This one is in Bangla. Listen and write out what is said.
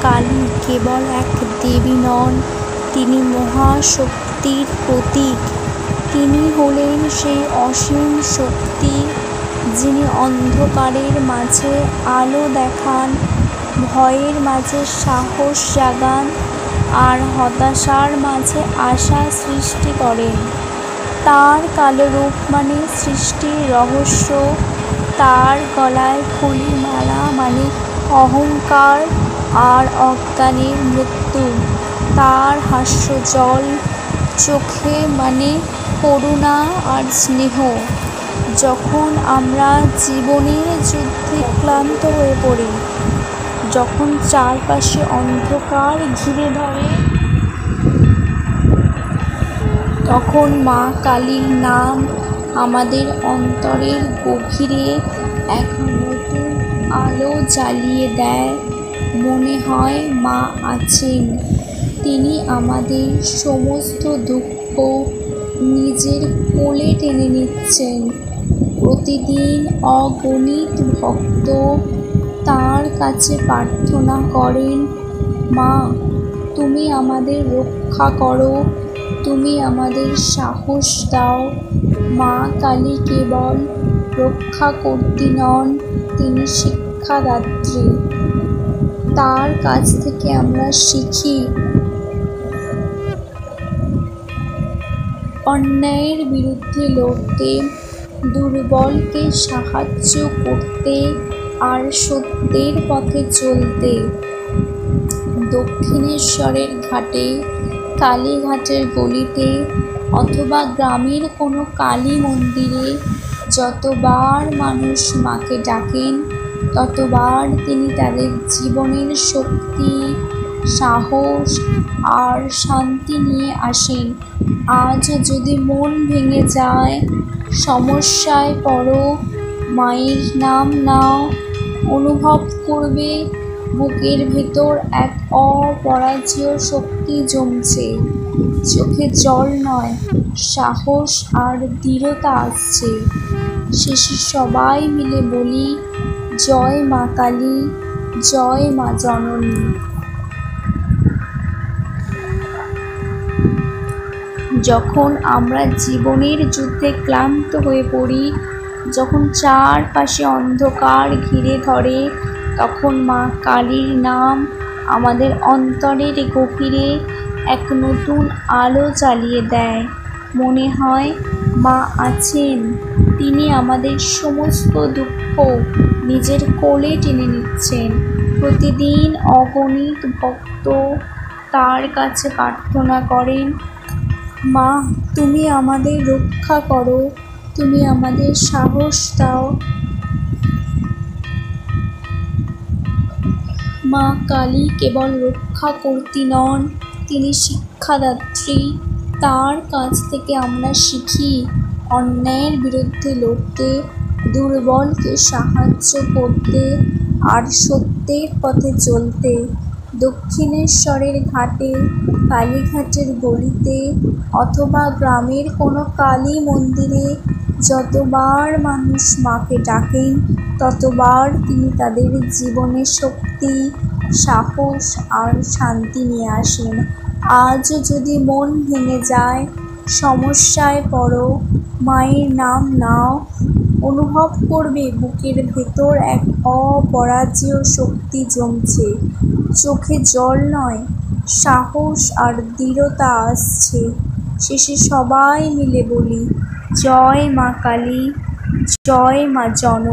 কালী কেবল এক দেবী নন, তিনি মহাশক্তির প্রতীক। তিনি হলেন সেই অসীম শক্তি যিনি অন্ধকারের মাঝে আলো দেখান, ভয়ের মাঝে সাহস জাগান আর হতাশার মাঝে আশা সৃষ্টি করেন। তার কালো রূপ মানে সৃষ্টির রহস্য, তার গলায় ফুলের মালা মানে অহংকার আর অজ্ঞানের মৃত্যু, তার হাস্যজ্জ্বল চোখে মানে করুণা আর স্নেহ। যখন আমরা জীবনের যুদ্ধে ক্লান্ত হয়ে পড়ি, যখন চারপাশে অন্ধকার ঘিরে ধরে, তখন মা কালীর নাম আমাদের অন্তরের গভীরে এক নতুন আলো জ্বালিয়ে দেয়। মনে হয় মা আছেন, তিনি আমাদের সমস্ত দুঃখ নিজের কোলে টেনে নিচ্ছেন। প্রতিদিন অগণিত ভক্ত তাঁর কাছে প্রার্থনা করেন, মা তুমি আমাদের রক্ষা করো, তুমি আমাদের সাহস দাও। মা কালী কেবল রক্ষাকর্ত্রী নন, তিনি শিক্ষাদাত্রী। তার কাছ থেকে আমরা শিখি অন্যায়ের বিরুদ্ধে লড়তে, দুর্বলকে সাহায্য করতে আর সত্যের পথে চলতে। দক্ষিণেশ্বরের ঘাটে, কালীঘাটের গলিতে অথবা গ্রামের কোনো কালী মন্দিরে যতবার মানুষ মাকে ডাকেন, ততবার তিনি তাদের জীবনের শক্তি, সাহস আর শান্তি নিয়ে আসেন। আজ যদি মন ভেঙে যায়, সমস্যায় পড়ো, মায়ের নাম নাও, অনুভব করবে বুকের ভেতর এক অপরাজেয় শক্তি জমছে। চোখে জল নয়, সাহস আর দৃঢ়তা আসছে। শেষে সবাই মিলে বলি, জয় মা কালী, জয় মা জননী। যখন আমরা জীবনের যুদ্ধে ক্লান্ত হয়ে পড়ি, যখন চারপাশে অন্ধকার ঘিরে ধরে, তখন মা কালীর নাম আমাদের অন্তরের গভীরে এক নতুন আলো জ্বালিয়ে দেয়। মনে হয় মা আছেন, তিনি আমাদের সমস্ত দুঃখ নিজের কোলে টেনে নিচ্ছেন। প্রতিদিন অগণিত ভক্ত তার কাছে প্রার্থনা করেন, মা তুমি আমাদের রক্ষা করো, তুমি আমাদের সাহস দাও। মা কালী কেবল রক্ষাকর্ত্রী নন, তিনি শিক্ষাদাত্রী। তার কাছ থেকে আমরা শিখি অন্যায়ের বিরুদ্ধে লড়তে, দুর্বলকে সাহায্য করতে আর সত্যের পথে চলতে। দক্ষিণেশ্বরের ঘাটে, কালীঘাটের গলিতে অথবা গ্রামের কোনো কালী মন্দিরে যতবার মানুষ মাকে ডাকেন, ততবার তিনি তাদের জীবনে শক্তি, সাহস আর শান্তি নিয়ে আসেন। আজ যদি মন ভেঙে যায়, সমস্যায় পড়ো, মায়ের নাম নাও, অনুভব করবে বুকের ভেতর এক অপরাজেয় শক্তি জমছে। চোখে জল নয়, সাহস আর দৃঢ়তা আসছে। শেষে সবাই মিলে বলি, জয় মা কালী, জয় মা জননী।